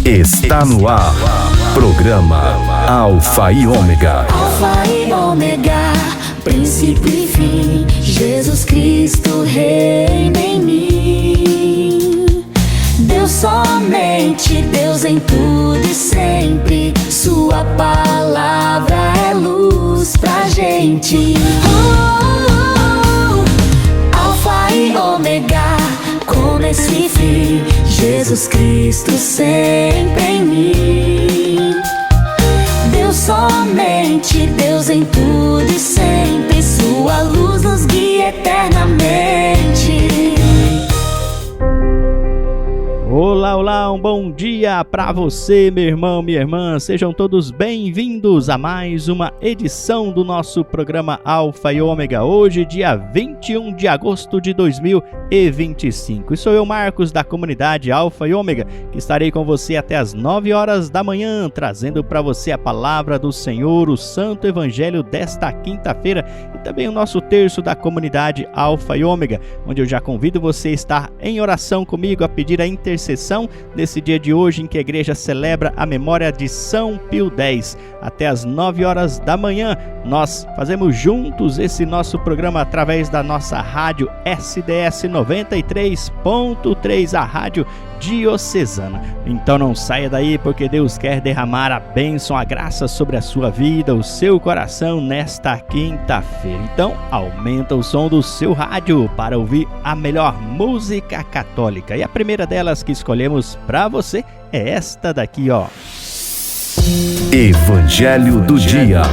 Está no ar. Programa Alfa e Ômega. Alfa e Ômega, princípio e fim. Jesus Cristo reina em mim. Deus somente, Deus em tudo e sempre. Sua palavra é luz pra gente. Alfa e Ômega, começo e fim. Jesus Cristo sempre em mim. Deus somente, Deus em tudo e sempre. Sua luz nos guia eternamente. Olá, olá, um bom dia para você, meu irmão, minha irmã. Sejam todos bem-vindos a mais uma edição do nosso programa Alfa e Ômega. Hoje, dia 21 de agosto de 2025. E sou eu, Marcos, da comunidade Alfa e Ômega, que estarei com você até as 9 horas da manhã, trazendo para você a palavra do Senhor, o Santo Evangelho desta quinta-feira e também o nosso terço da comunidade Alfa e Ômega, onde eu já convido você a estar em oração comigo, a pedir a intercessão nesse dia de hoje em que a igreja celebra a memória de São Pio X. Até as 9 horas da manhã, nós fazemos juntos esse nosso programa através da nossa rádio SDS 93.3, a rádio diocesana. Então não saia daí, porque Deus quer derramar a bênção, a graça sobre a sua vida, o seu coração nesta quinta-feira. Então aumenta o som do seu rádio para ouvir a melhor música católica. E a primeira delas que escolhemos para você é esta daqui, ó. Evangelho do Dia.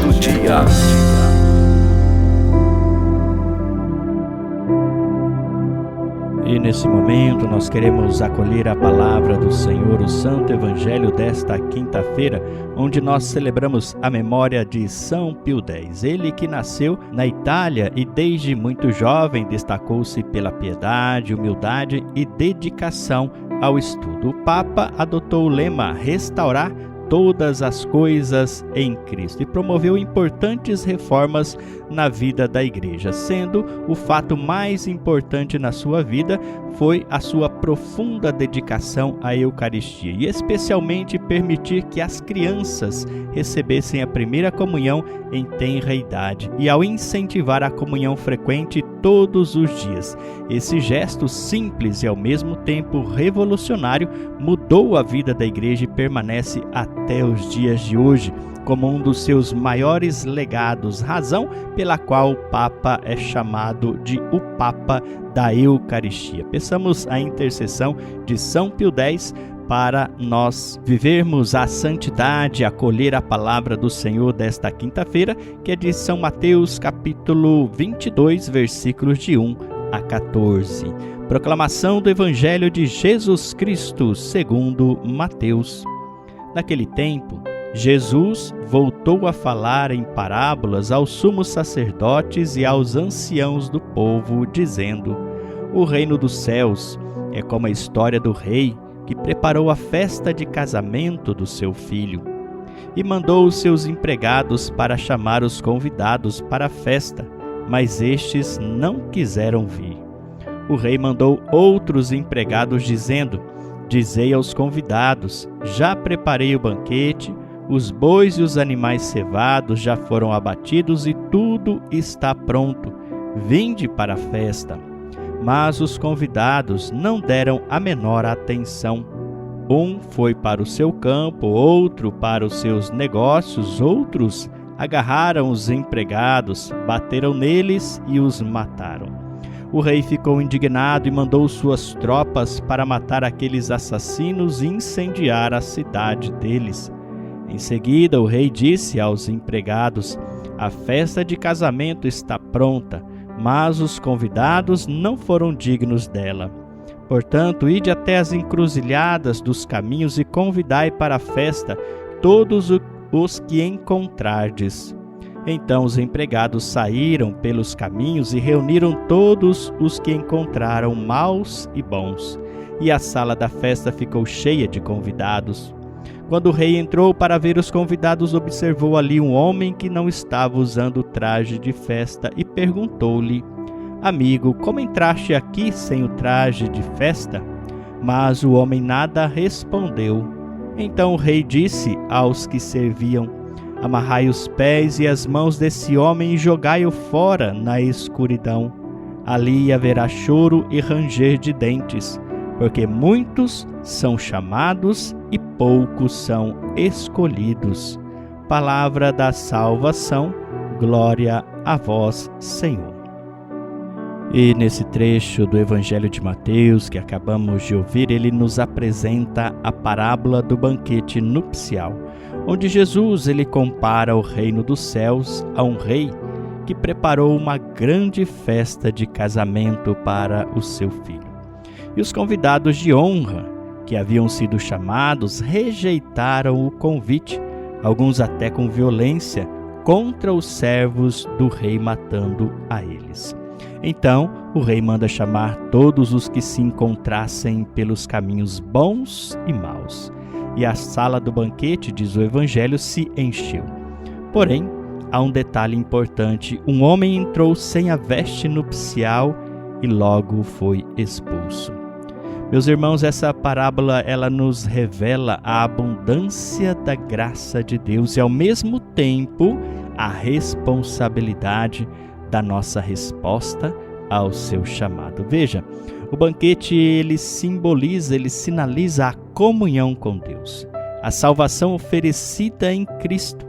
E nesse momento nós queremos acolher a palavra do Senhor, o Santo Evangelho desta quinta-feira, onde nós celebramos a memória de São Pio X. Ele que nasceu na Itália e desde muito jovem destacou-se pela piedade, humildade e dedicação ao estudo. O Papa adotou o lema "Restaurar todas as coisas em Cristo" e promoveu importantes reformas na vida da igreja, sendo o fato mais importante na sua vida foi a sua profunda dedicação à Eucaristia e especialmente permitir que as crianças recebessem a primeira comunhão em tenra idade e ao incentivar a comunhão frequente todos os dias. Esse gesto simples e ao mesmo tempo revolucionário mudou a vida da igreja e permanece até os dias de hoje como um dos seus maiores legados, razão pela qual o Papa é chamado de o Papa da Eucaristia. Peçamos a intercessão de São Pio X para nós vivermos a santidade, acolher a palavra do Senhor desta quinta-feira, que é de São Mateus, capítulo 22, versículos de 1 a 14. Proclamação do Evangelho de Jesus Cristo, segundo Mateus. Naquele tempo, Jesus voltou a falar em parábolas aos sumos sacerdotes e aos anciãos do povo, dizendo: O reino dos céus é como a história do rei que preparou a festa de casamento do seu filho e mandou os seus empregados para chamar os convidados para a festa, mas estes não quiseram vir. O rei mandou outros empregados dizendo: Dizei aos convidados: já preparei o banquete, os bois e os animais cevados já foram abatidos e tudo está pronto. Vinde para a festa. Mas os convidados não deram a menor atenção. Um foi para o seu campo, outro para os seus negócios, outros agarraram os empregados, bateram neles e os mataram. O rei ficou indignado e mandou suas tropas para matar aqueles assassinos e incendiar a cidade deles. Em seguida, o rei disse aos empregados: A festa de casamento está pronta, mas os convidados não foram dignos dela. Portanto, ide até as encruzilhadas dos caminhos e convidai para a festa todos os que encontrardes. Então os empregados saíram pelos caminhos e reuniram todos os que encontraram, maus e bons, e a sala da festa ficou cheia de convidados. Quando o rei entrou para ver os convidados, observou ali um homem que não estava usando traje de festa e perguntou-lhe: Amigo, como entraste aqui sem o traje de festa? Mas o homem nada respondeu. Então o rei disse aos que serviam: amarrai os pés e as mãos desse homem e jogai-o fora na escuridão. Ali haverá choro e ranger de dentes, porque muitos são chamados e poucos são escolhidos. Palavra da salvação, glória a vós, Senhor. E nesse trecho do Evangelho de Mateus que acabamos de ouvir, ele nos apresenta a parábola do banquete nupcial, onde Jesus ele compara o reino dos céus a um rei que preparou uma grande festa de casamento para o seu filho. E os convidados de honra, que haviam sido chamados, rejeitaram o convite, alguns até com violência, contra os servos do rei, matando a eles. Então, o rei manda chamar todos os que se encontrassem pelos caminhos bons e maus. E a sala do banquete, diz o Evangelho, se encheu. Porém, há um detalhe importante: um homem entrou sem a veste nupcial e logo foi expulso. Meus irmãos, essa parábola ela nos revela a abundância da graça de Deus e, ao mesmo tempo, a responsabilidade da nossa resposta ao seu chamado. Veja, o banquete ele simboliza, ele sinaliza a comunhão com Deus, a salvação oferecida em Cristo.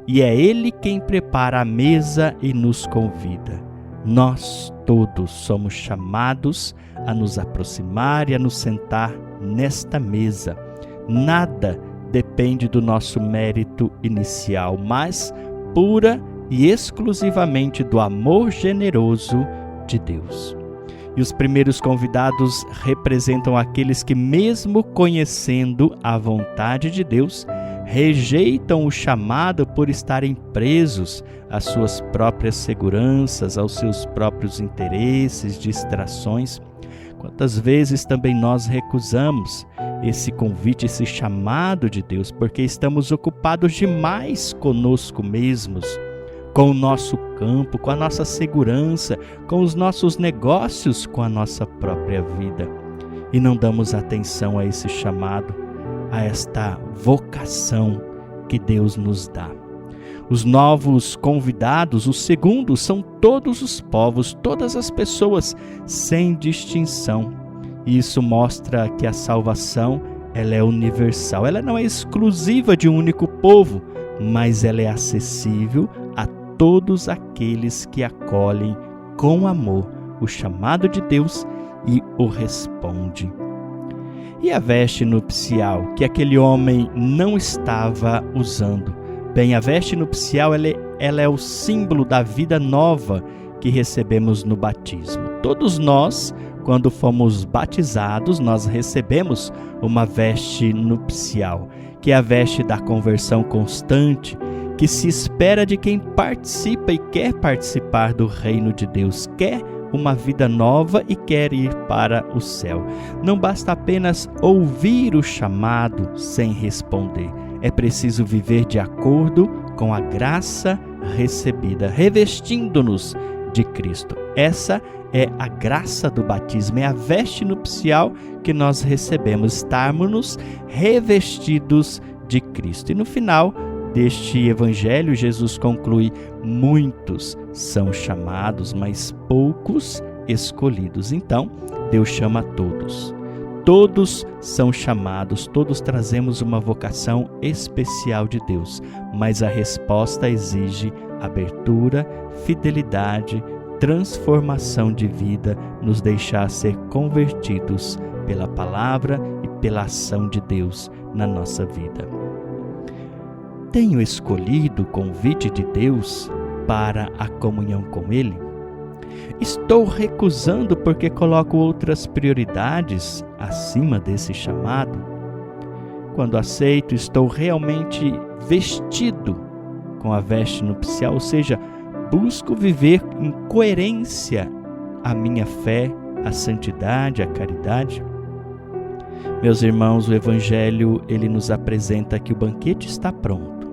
E é Ele quem prepara a mesa e nos convida. Nós todos somos chamados a nos aproximar e a nos sentar nesta mesa. Nada depende do nosso mérito inicial, mas pura e exclusivamente do amor generoso de Deus. E os primeiros convidados representam aqueles que, mesmo conhecendo a vontade de Deus, rejeitam o chamado por estarem presos às suas próprias seguranças, aos seus próprios interesses, distrações. Quantas vezes também nós recusamos esse convite, esse chamado de Deus, porque estamos ocupados demais conosco mesmos, com o nosso campo, com a nossa segurança, com os nossos negócios, com a nossa própria vida. E não damos atenção a esse chamado, a esta vocação que Deus nos dá. Os novos convidados, os segundos, são todos os povos, todas as pessoas, sem distinção. E isso mostra que a salvação ela é universal. Ela não é exclusiva de um único povo, mas ela é acessível a todos aqueles que acolhem com amor o chamado de Deus e o respondem. E a veste nupcial que aquele homem não estava usando? Bem, a veste nupcial ela é o símbolo da vida nova que recebemos no batismo. Todos nós, quando fomos batizados, nós recebemos uma veste nupcial, que é a veste da conversão constante, que se espera de quem participa e quer participar do reino de Deus, quer uma vida nova e quer ir para o céu. Não basta apenas ouvir o chamado sem responder. É preciso viver de acordo com a graça recebida, revestindo-nos de Cristo. Essa é a graça do batismo, é a veste nupcial que nós recebemos, estarmos revestidos de Cristo. E no final deste evangelho, Jesus conclui: muitos são chamados, mas poucos escolhidos. Então, Deus chama todos. Todos são chamados, todos trazemos uma vocação especial de Deus, mas a resposta exige abertura, fidelidade, transformação de vida, nos deixar ser convertidos pela palavra e pela ação de Deus na nossa vida. Tenho escolhido o convite de Deus para a comunhão com Ele? Estou recusando porque coloco outras prioridades acima desse chamado? Quando aceito, estou realmente vestido com a veste nupcial, ou seja, busco viver em coerência a minha fé, a santidade, a caridade? Meus irmãos, o Evangelho ele nos apresenta que o banquete está pronto.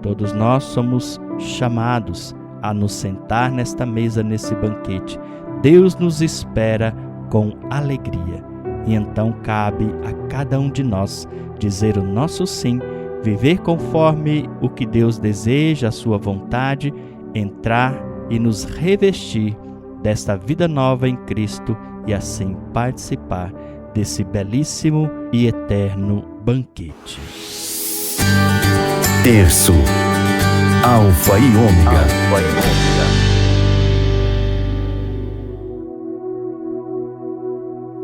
Todos nós somos chamados a nos sentar nesta mesa, nesse banquete. Deus nos espera com alegria. e então cabe a cada um de nós dizer o nosso sim, viver conforme o que Deus deseja, a sua vontade, entrar e nos revestir desta vida nova em Cristo e assim participar desse belíssimo e eterno banquete. Terço, Alfa e Ômega.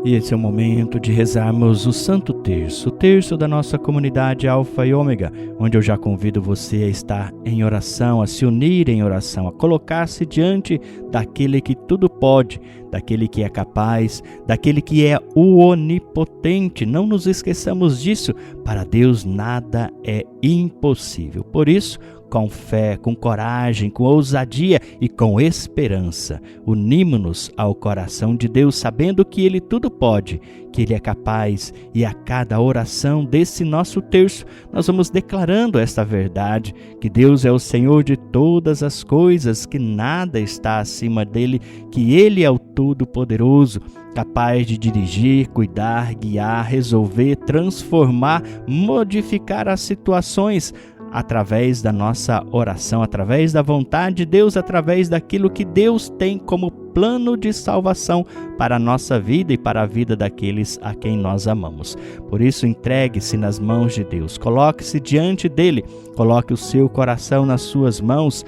E esse é o momento de rezarmos o Santo Terço, o terço da nossa comunidade Alfa e Ômega, onde eu já convido você a estar em oração, a se unir em oração, a colocar-se diante daquele que tudo pode, daquele que é capaz, daquele que é o onipotente. Não nos esqueçamos disso, para Deus nada é impossível. Por isso, com fé, com coragem, com ousadia e com esperança, unimos-nos ao coração de Deus, sabendo que Ele tudo pode, que Ele é capaz, e a cada oração desse nosso terço, nós vamos declarando esta verdade, que Deus é o Senhor de todas as coisas, que nada está acima dEle, que Ele é o Todo-Poderoso, capaz de dirigir, cuidar, guiar, resolver, transformar, modificar as situações, através da nossa oração, através da vontade de Deus, através daquilo que Deus tem como plano de salvação para a nossa vida e para a vida daqueles a quem nós amamos. Por isso, entregue-se nas mãos de Deus, coloque-se diante dele, coloque o seu coração nas suas mãos,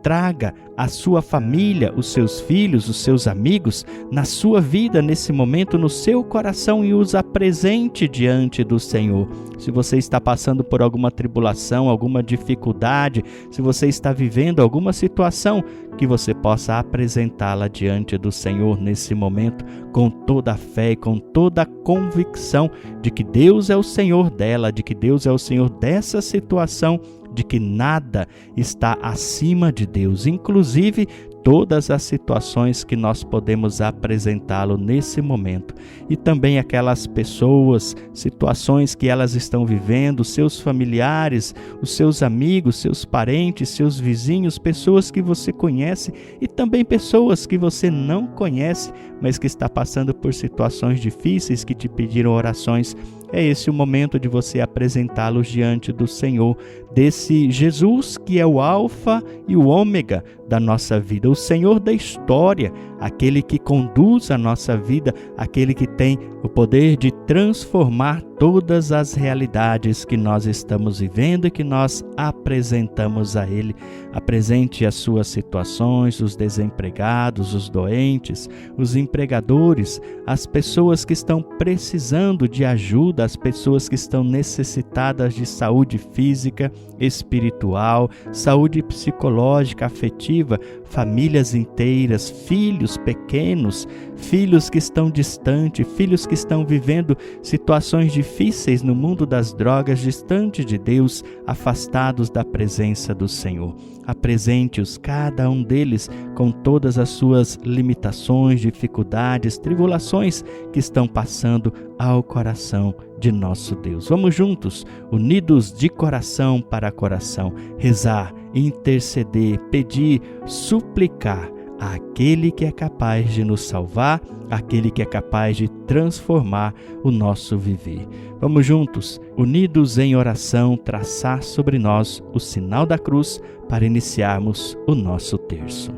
traga a sua família, os seus filhos, os seus amigos, na sua vida, nesse momento, no seu coração e os apresente diante do Senhor. Se você está passando por alguma tribulação, alguma dificuldade, se você está vivendo alguma situação, que você possa apresentá-la diante do Senhor nesse momento, com toda a fé e com toda a convicção de que Deus é o Senhor dela, de que Deus é o Senhor dessa situação, de que nada está acima de Deus, inclusive todas as situações que nós podemos apresentá-lo nesse momento. E também aquelas pessoas, situações que elas estão vivendo, seus familiares, os seus amigos, seus parentes, seus vizinhos, pessoas que você conhece e também pessoas que você não conhece, mas que está passando por situações difíceis, que te pediram orações. É esse o momento de você apresentá-los diante do Senhor, desse Jesus que é o Alfa e o Ômega da nossa vida, o Senhor da história, aquele que conduz a nossa vida, aquele que tem o poder de transformar todas as realidades que nós estamos vivendo e que nós apresentamos a Ele. Apresente as suas situações, os desempregados, os doentes, os empregadores, as pessoas que estão precisando de ajuda, as pessoas que estão necessitadas de saúde física, espiritual, saúde psicológica, afetiva, famílias inteiras, filhos pequenos, filhos que estão distantes, filhos que estão vivendo situações difíceis no mundo das drogas, distante de Deus, afastados da presença do Senhor. Apresente-os, cada um deles, com todas as suas limitações, dificuldades, tribulações que estão passando ao coração de nosso Deus. Vamos juntos, unidos de coração para coração, rezar, interceder, pedir, suplicar àquele que é capaz de nos salvar, aquele que é capaz de transformar o nosso viver. Vamos juntos, unidos em oração, traçar sobre nós o sinal da cruz para iniciarmos o nosso terço.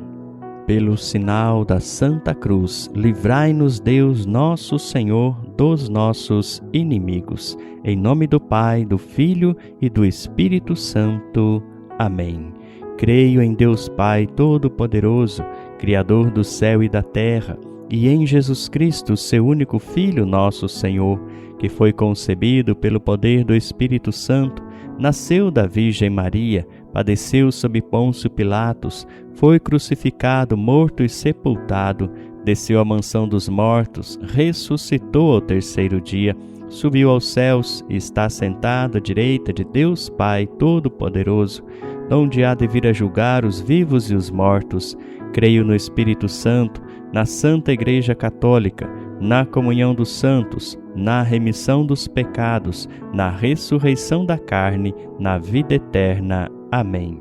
Pelo sinal da Santa Cruz, livrai-nos Deus nosso Senhor dos nossos inimigos. Em nome do Pai, do Filho e do Espírito Santo. Amém. Creio em Deus Pai Todo-Poderoso, Criador do céu e da terra, e em Jesus Cristo, seu único Filho, nosso Senhor, que foi concebido pelo poder do Espírito Santo, nasceu da Virgem Maria, padeceu sob Pôncio Pilatos, foi crucificado, morto e sepultado, desceu à mansão dos mortos, ressuscitou ao terceiro dia, subiu aos céus e está sentado à direita de Deus Pai Todo-Poderoso, onde há de vir a julgar os vivos e os mortos. Creio no Espírito Santo, na Santa Igreja Católica, na comunhão dos santos, na remissão dos pecados, na ressurreição da carne, na vida eterna. Amém.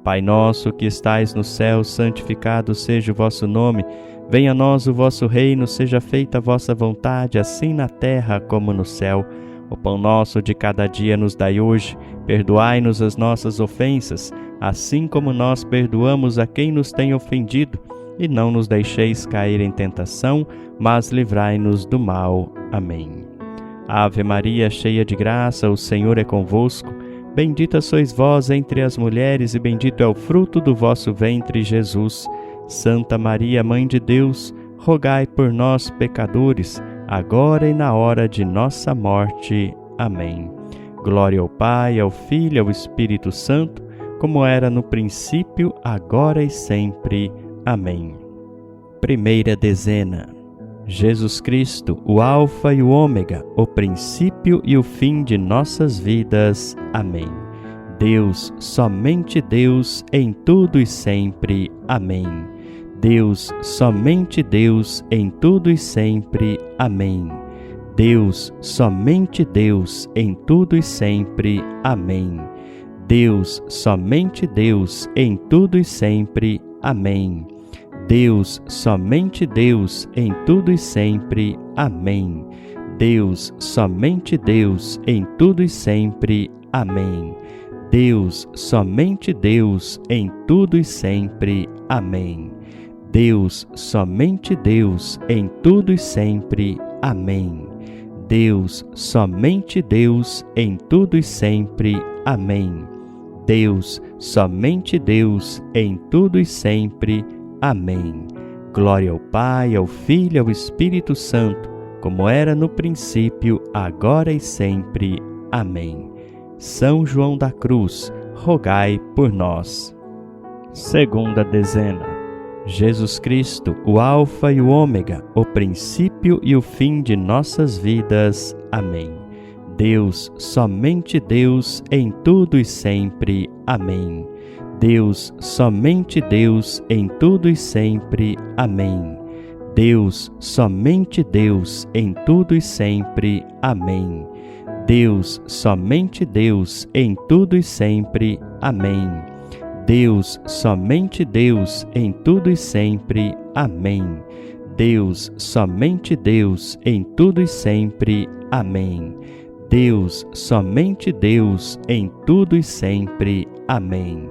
Pai nosso que estais no céu, santificado seja o vosso nome. Venha a nós o vosso reino, seja feita a vossa vontade, assim na terra como no céu. O pão nosso de cada dia nos dai hoje. Perdoai-nos as nossas ofensas, assim como nós perdoamos a quem nos tem ofendido. E não nos deixeis cair em tentação, mas livrai-nos do mal. Amém. Ave Maria, cheia de graça, o Senhor é convosco. Bendita sois vós entre as mulheres, e bendito é o fruto do vosso ventre, Jesus. Santa Maria, Mãe de Deus, rogai por nós, pecadores, agora e na hora de nossa morte. Amém. Glória ao Pai, ao Filho e ao Espírito Santo, como era no princípio, agora e sempre. Amém. Primeira dezena. Jesus Cristo, o Alfa e o Ômega, o princípio e o fim de nossas vidas. Amém. Deus, somente Deus, em tudo e sempre. Amém. Deus, somente Deus, em tudo e sempre. Amém. Deus, somente Deus, em tudo e sempre. Amém. Deus, somente Deus, em tudo e sempre. Amém. Deus, somente Deus, em tudo e sempre. Amém. Deus, somente Deus, em tudo e sempre. Amém. Deus, somente Deus, em tudo e sempre. Amém. Deus, somente Deus, em tudo e sempre. Amém. Deus, somente Deus, em tudo e sempre. Amém. Deus, somente Deus, em tudo e sempre. Amém. Glória ao Pai, ao Filho e ao Espírito Santo, como era no princípio, agora e sempre. Amém. São João da Cruz, rogai por nós. Segunda dezena. Jesus Cristo, o Alfa e o Ômega, o princípio e o fim de nossas vidas. Amém. Deus, somente Deus, em tudo e sempre. Amém. Deus, somente Deus, em tudo e sempre. Amém. Deus, somente Deus, em tudo e sempre. Amém. Deus, somente Deus, em tudo e sempre. Amém. Deus, somente Deus, em tudo e sempre. Amém. Deus, somente Deus, em tudo e sempre. Amém. Deus, somente Deus, em tudo e sempre. Amém.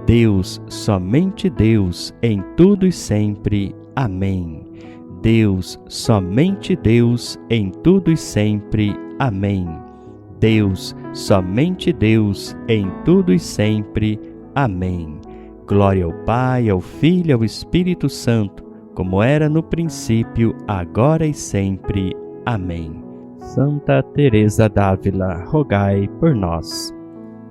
Deus, somente Deus, em tudo e sempre. Amém. Deus, somente Deus, em tudo e sempre. Amém. Deus, somente Deus, em tudo e sempre. Amém. Glória ao Pai, ao Filho e ao Espírito Santo, como era no princípio, agora e sempre. Amém. Santa Teresa d'Ávila, rogai por nós.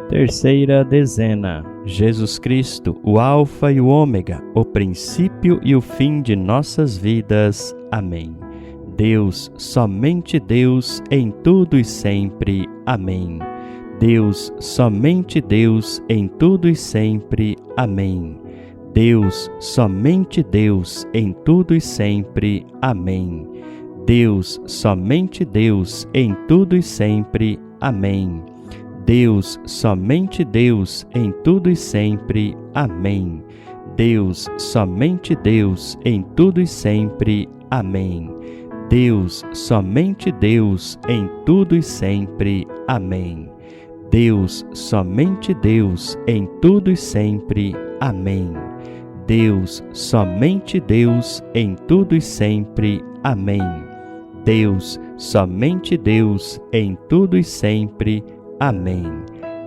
Terceira dezena. Jesus Cristo, o Alfa e o Ômega, o princípio e o fim de nossas vidas. Amém. Deus, somente Deus, em tudo e sempre. Amém. Deus, somente Deus, em tudo e sempre. Amém. Deus, somente Deus, em tudo e sempre. Amém. Deus, somente Deus, em tudo e sempre. Amém. Deus, somente Deus, em tudo e sempre. Amém. Deus, somente Deus, em tudo e sempre. Amém. Deus, somente Deus, em tudo e sempre. Amém. Deus, somente Deus, em tudo e sempre. Amém. Deus, somente Deus, em tudo e sempre. Amém. Deus, somente Deus, em tudo e sempre. Amém.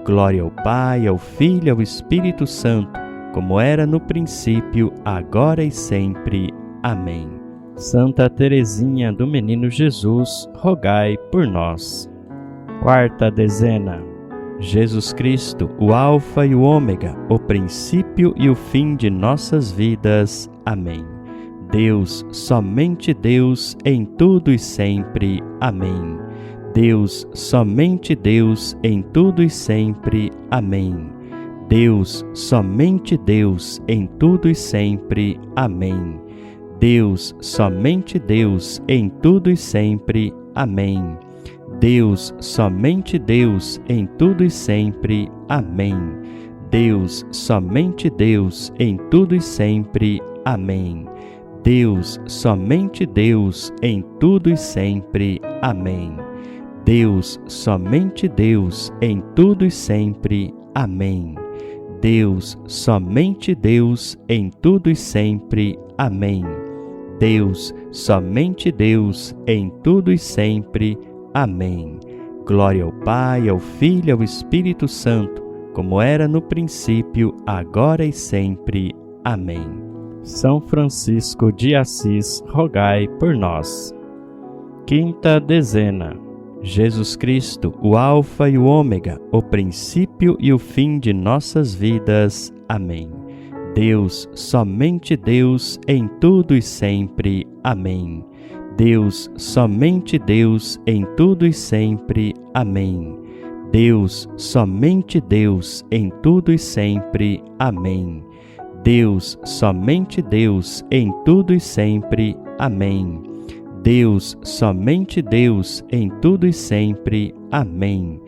Glória ao Pai, ao Filho e ao Espírito Santo, como era no princípio, agora e sempre. Amém. Santa Teresinha do Menino Jesus, rogai por nós. Quarta dezena. Jesus Cristo, o Alfa e o Ômega, o princípio e o fim de nossas vidas. Amém. Deus, somente Deus, em tudo e sempre. Amém. Deus, somente Deus, em tudo e sempre. Amém. Deus, somente Deus, em tudo e sempre. Amém. Deus, somente Deus, em tudo e sempre. Amém. Deus, somente Deus, em tudo e sempre. Amém. Deus, somente Deus, em tudo e sempre. Amém. Deus, somente Deus, em tudo e sempre. Amém. Deus, somente Deus, em tudo e sempre. Amém. Deus, somente Deus, em tudo e sempre. Amém. Deus, somente Deus, em tudo e sempre. Amém. Glória ao Pai, ao Filho e ao Espírito Santo, como era no princípio, agora e sempre. Amém. São Francisco de Assis, rogai por nós. Quinta dezena. Jesus Cristo, o Alfa e o Ômega, o princípio e o fim de nossas vidas. Amém. Deus, somente Deus, em tudo e sempre. Amém. Deus, somente Deus, em tudo e sempre. Amém. Deus, somente Deus, em tudo e sempre. Amém. Deus, somente Deus, em tudo e sempre. Amém. Deus, somente Deus, em tudo e sempre. Amém.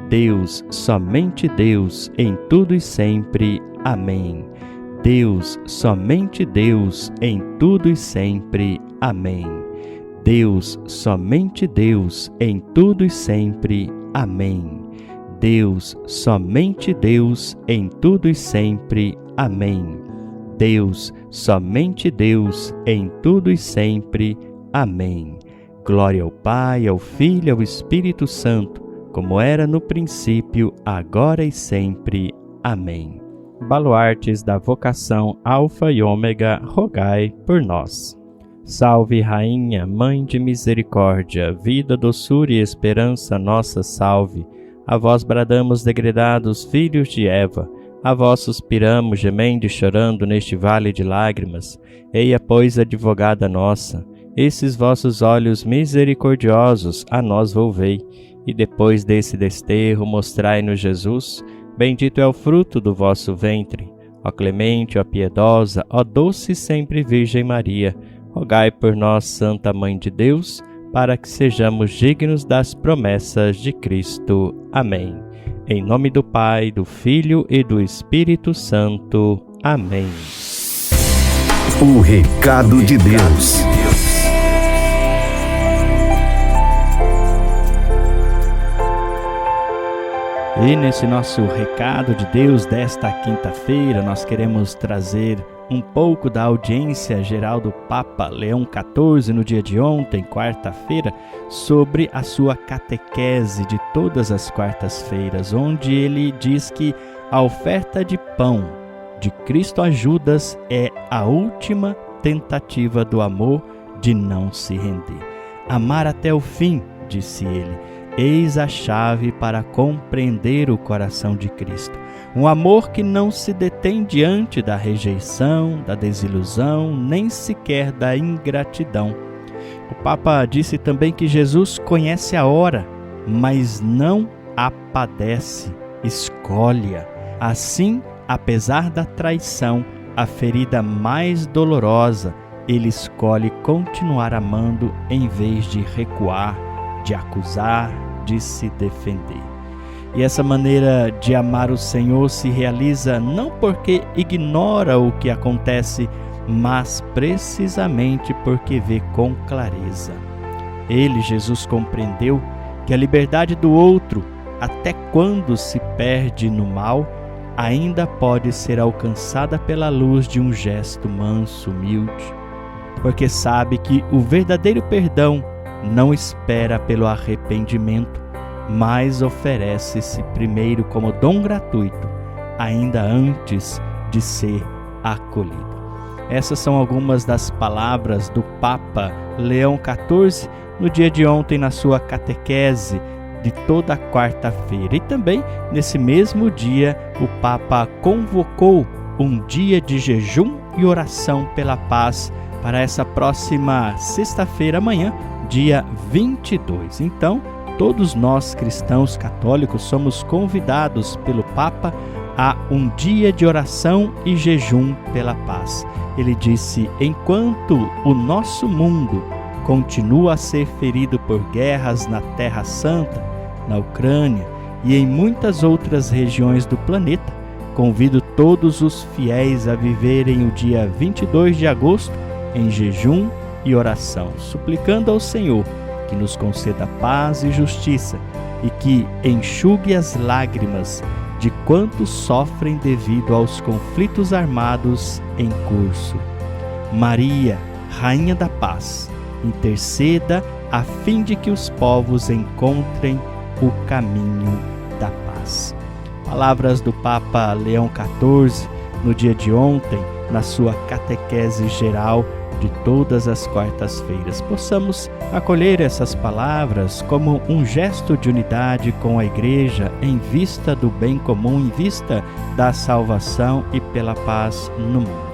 Deus, somente Deus, em tudo e sempre. Amém. Deus, somente Deus, em tudo e sempre. Amém. Deus, somente Deus, em tudo e sempre. Amém. Deus, somente Deus, em tudo e sempre. Amém. Deus, somente Deus, em tudo e sempre. Amém. Glória ao Pai, ao Filho e ao Espírito Santo, como era no princípio, agora e sempre. Amém. Baluartes da vocação Alfa e Ômega, rogai por nós. Salve, Rainha, Mãe de Misericórdia, vida, doçura e esperança nossa, salve. A vós bradamos, degredados filhos de Eva, a vós suspiramos, gemendo e chorando neste vale de lágrimas. Eia, pois, advogada nossa, esses vossos olhos misericordiosos a nós volvei, e depois desse desterro mostrai-nos Jesus. Bendito é o fruto do vosso ventre. Ó clemente, ó piedosa, ó doce sempre Virgem Maria, rogai por nós, Santa Mãe de Deus, para que sejamos dignos das promessas de Cristo. Amém. Em nome do Pai, do Filho e do Espírito Santo. Amém. O recado de Deus. E nesse nosso recado de Deus desta quinta-feira, nós queremos trazer um pouco da audiência geral do Papa Leão XIV no dia de ontem, quarta-feira, sobre a sua catequese de todas as quartas-feiras, onde ele diz que a oferta de pão de Cristo a Judas é a última tentativa do amor de não se render. Amar até o fim, disse ele, eis a chave para compreender o coração de Cristo. Um amor que não se detém diante da rejeição, da desilusão, nem sequer da ingratidão. O Papa disse também que Jesus conhece a hora, mas não a padece, escolhe-a. Assim, apesar da traição, a ferida mais dolorosa, ele escolhe continuar amando em vez de recuar, de acusar, de se defender. E essa maneira de amar o Senhor se realiza não porque ignora o que acontece, mas precisamente porque vê com clareza. Ele, Jesus, compreendeu que a liberdade do outro, até quando se perde no mal, ainda pode ser alcançada pela luz de um gesto manso, humilde, porque sabe que o verdadeiro perdão não espera pelo arrependimento, mas oferece-se primeiro como dom gratuito, ainda antes de ser acolhido. Essas são algumas das palavras do Papa Leão XIV no dia de ontem na sua catequese de toda quarta-feira. E também nesse mesmo dia o Papa convocou um dia de jejum e oração pela paz para essa próxima sexta-feira, amanhã, dia 22. Então, todos nós cristãos católicos somos convidados pelo Papa a um dia de oração e jejum pela paz. Ele disse: enquanto o nosso mundo continua a ser ferido por guerras na Terra Santa, na Ucrânia e em muitas outras regiões do planeta, convido todos os fiéis a viverem o dia 22 de agosto em jejum e oração, suplicando ao Senhor que nos conceda paz e justiça e que enxugue as lágrimas de quantos sofrem devido aos conflitos armados em curso. Maria, Rainha da Paz, interceda a fim de que os povos encontrem o caminho da paz. Palavras do Papa Leão XIV no dia de ontem, na sua catequese geral de todas as quartas-feiras. Possamos acolher essas palavras como um gesto de unidade com a Igreja em vista do bem comum, em vista da salvação e pela paz no mundo.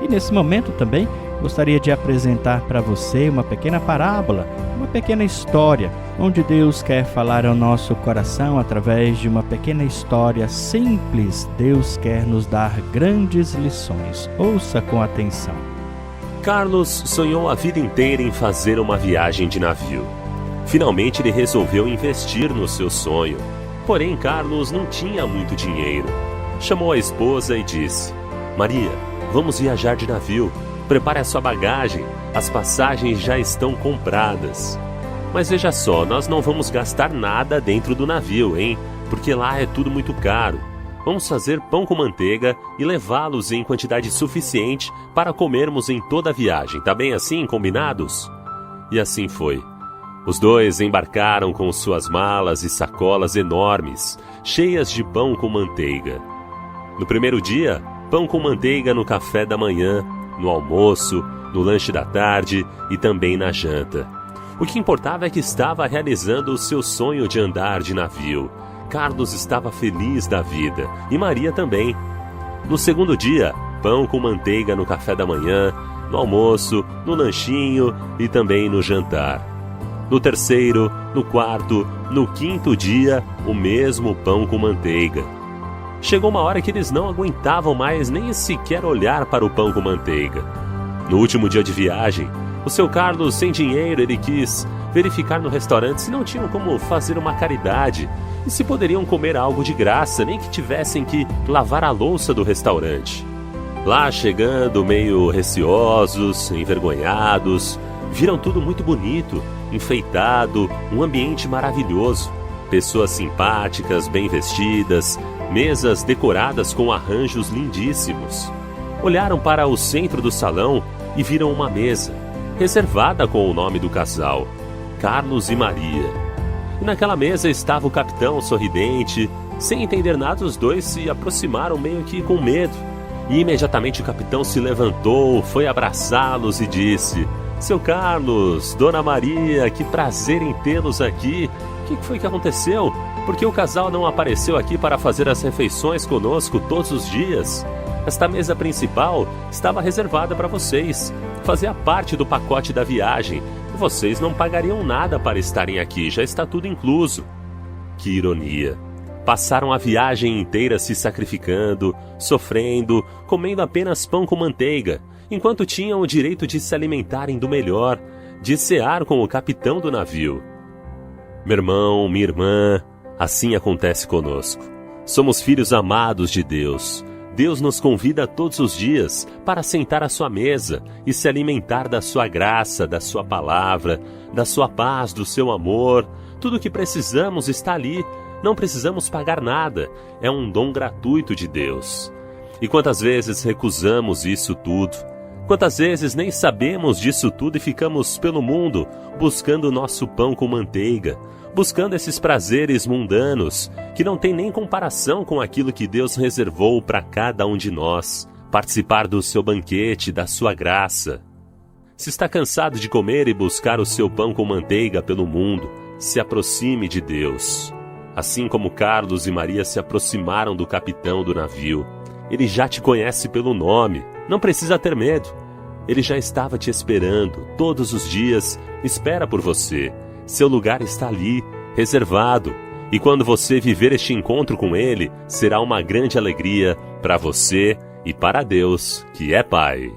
E nesse momento também gostaria de apresentar para você uma pequena parábola, uma pequena história, onde Deus quer falar ao nosso coração através de uma pequena história simples. Deus quer nos dar grandes lições. Ouça com atenção. Carlos sonhou a vida inteira em fazer uma viagem de navio. Finalmente ele resolveu investir no seu sonho. Porém, Carlos não tinha muito dinheiro. Chamou a esposa e disse: Maria, vamos viajar de navio. Prepare a sua bagagem, as passagens já estão compradas. Mas veja só, nós não vamos gastar nada dentro do navio, hein? Porque lá é tudo muito caro. Vamos fazer pão com manteiga e levá-los em quantidade suficiente para comermos em toda a viagem. Tá bem assim, combinados? E assim foi. Os dois embarcaram com suas malas e sacolas enormes, cheias de pão com manteiga. No primeiro dia, pão com manteiga no café da manhã, no almoço, no lanche da tarde e também na janta. O que importava é que estava realizando o seu sonho de andar de navio. Carlos estava feliz da vida, e Maria também. No segundo dia, pão com manteiga no café da manhã, no almoço, no lanchinho e também no jantar. No terceiro, no quarto, no quinto dia, o mesmo pão com manteiga. Chegou uma hora que eles não aguentavam mais nem sequer olhar para o pão com manteiga. No último dia de viagem, o seu Carlos, sem dinheiro, ele quis verificar no restaurante se não tinham como fazer uma caridade e se poderiam comer algo de graça, nem que tivessem que lavar a louça do restaurante. Lá chegando, meio receosos, envergonhados, viram tudo muito bonito, enfeitado, um ambiente maravilhoso. Pessoas simpáticas, bem vestidas, mesas decoradas com arranjos lindíssimos. Olharam para o centro do salão e viram uma mesa, reservada com o nome do casal, Carlos e Maria. E naquela mesa estava o capitão sorridente. Sem entender nada, os dois se aproximaram meio que com medo. E imediatamente o capitão se levantou, foi abraçá-los e disse: Seu Carlos, Dona Maria, que prazer em tê-los aqui. O que foi que aconteceu? Por que o casal não apareceu aqui para fazer as refeições conosco todos os dias? Esta mesa principal estava reservada para vocês. Fazia parte do pacote da viagem. Vocês não pagariam nada para estarem aqui, já está tudo incluso. Que ironia! Passaram a viagem inteira se sacrificando, sofrendo, comendo apenas pão com manteiga, enquanto tinham o direito de se alimentarem do melhor, de cear com o capitão do navio. Meu irmão, minha irmã, assim acontece conosco. Somos filhos amados de Deus. Deus nos convida todos os dias para sentar à sua mesa e se alimentar da sua graça, da sua palavra, da sua paz, do seu amor. Tudo o que precisamos está ali. Não precisamos pagar nada. É um dom gratuito de Deus. E quantas vezes recusamos isso tudo? Quantas vezes nem sabemos disso tudo e ficamos pelo mundo buscando o nosso pão com manteiga, buscando esses prazeres mundanos que não tem nem comparação com aquilo que Deus reservou para cada um de nós, participar do seu banquete, da sua graça. Se está cansado de comer e buscar o seu pão com manteiga pelo mundo, se aproxime de Deus. Assim como Carlos e Maria se aproximaram do capitão do navio, ele já te conhece pelo nome, não precisa ter medo. Ele já estava te esperando, todos os dias, espera por você. Seu lugar está ali, reservado. E quando você viver este encontro com ele, será uma grande alegria para você e para Deus, que é Pai.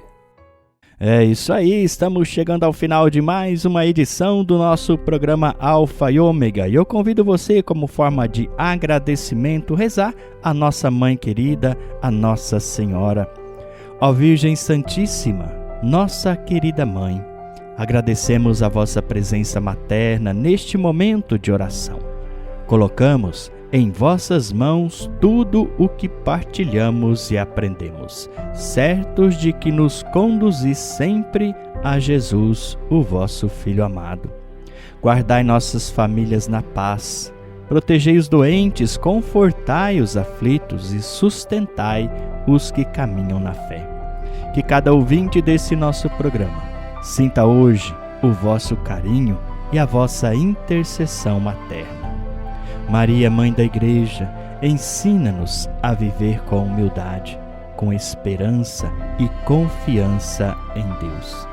É isso aí, estamos chegando ao final de mais uma edição do nosso programa Alfa e Ômega. E eu convido você, como forma de agradecimento, rezar a nossa Mãe querida, a Nossa Senhora. Ó Virgem Santíssima, nossa querida Mãe, agradecemos a vossa presença materna neste momento de oração. Colocamos em vossas mãos tudo o que partilhamos e aprendemos, certos de que nos conduzis sempre a Jesus, o vosso Filho amado. Guardai nossas famílias na paz, protegei os doentes, confortai os aflitos e sustentai os que caminham na fé. Que cada ouvinte desse nosso programa sinta hoje o vosso carinho e a vossa intercessão materna. Maria, Mãe da Igreja, ensina-nos a viver com humildade, com esperança e confiança em Deus.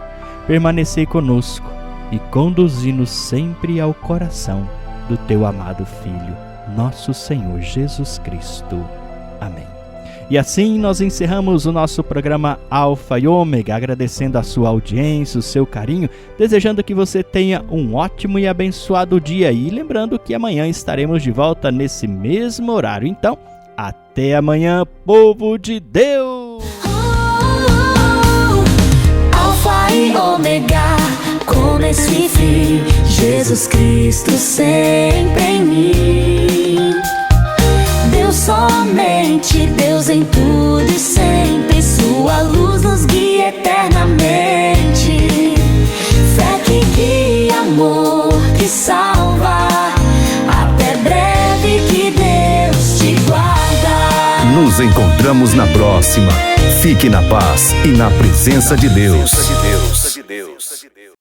Permanecei conosco e conduzi-nos sempre ao coração do teu amado Filho, nosso Senhor Jesus Cristo. Amém. E assim nós encerramos o nosso programa Alfa e Ômega, agradecendo a sua audiência, o seu carinho, desejando que você tenha um ótimo e abençoado dia. E lembrando que amanhã estaremos de volta nesse mesmo horário. Então, até amanhã, povo de Deus! Alfa e Ômega, começo e fim, Jesus Cristo sempre em mim. Deus somente, Deus em tudo e sempre, sua luz nos guia eternamente. Fé que guia, amor que salva, até breve que Deus te guarda. Nos encontramos na próxima. Fique na paz e na presença de Deus.